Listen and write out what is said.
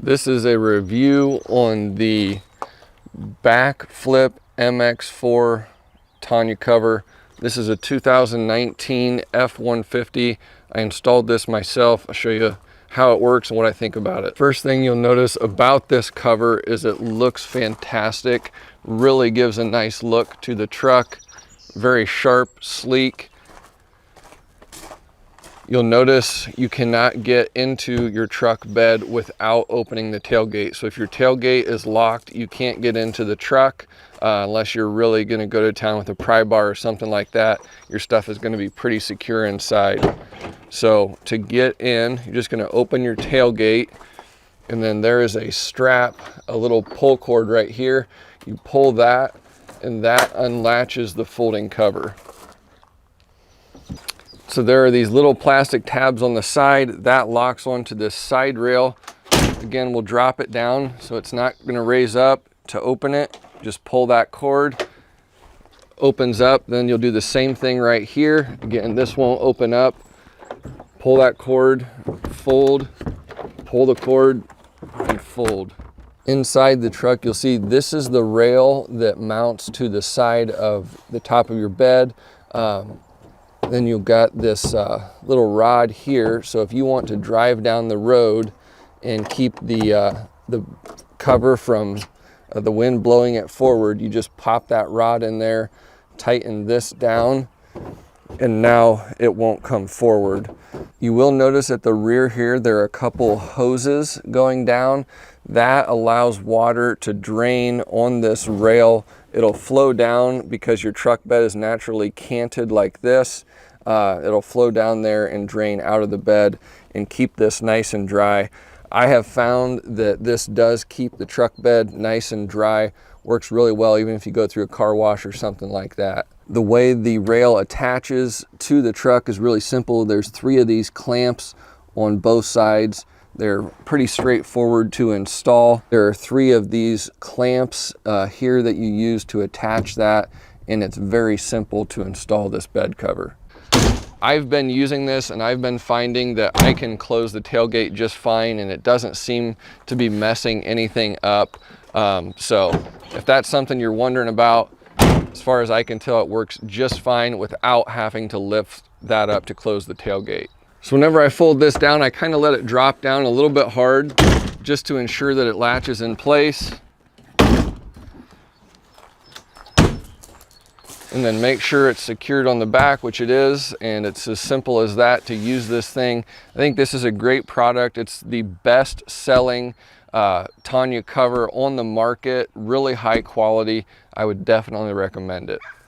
This is a review on the BAKFlip MX4 Tonneau cover. This is a 2019 F-150. I installed this myself. I'll show you how it works and what I think about it. First thing you'll notice about this cover is it looks fantastic. Really gives a nice look to the truck. Very sharp, sleek. You'll notice you cannot get into your truck bed without opening the tailgate. So if your tailgate is locked, you can't get into the truck unless you're really gonna go to town with a pry bar or something like that. Your stuff is gonna be pretty secure inside. So to get in, you're just gonna open your tailgate, and then there is a strap, a little pull cord right here. You pull that, and that unlatches the folding cover. So there are these little plastic tabs on the side that locks onto this side rail. Again, we'll drop it down so it's not gonna raise up. To open it, just pull that cord, opens up. Then you'll do the same thing right here. Again, this won't open up. Pull that cord, fold, pull the cord, and fold. Inside the truck, you'll see this is the rail that mounts to the side of the top of your bed. Then you've got this little rod here. So if you want to drive down the road and keep the cover from the wind blowing it forward, you just pop that rod in there, tighten this down, and now it won't come forward. You will notice at the rear here, there are a couple hoses going down. That allows water to drain on this rail. It'll flow down because your truck bed is naturally canted like this. It'll flow down there and drain out of the bed and keep this nice and dry. I have found that this does keep the truck bed nice and dry. Works really well even if you go through a car wash or something like that. The way the rail attaches to the truck is really simple. There's 3 of these clamps on both sides. They're pretty straightforward to install. There are 3 of these clamps here that you use to attach that, and it's very simple to install this bed cover. I've been using this and I've been finding that I can close the tailgate just fine, and it doesn't seem to be messing anything up. So if that's something you're wondering about, as far as I can tell, it works just fine without having to lift that up to close the tailgate. So whenever I fold this down, I kind of let it drop down a little bit hard just to ensure that it latches in place. And then make sure it's secured on the back, which it is, and it's as simple as that to use this thing. I think this is a great product. It's the best selling Tonneau cover on the market, really high quality. I would definitely recommend it.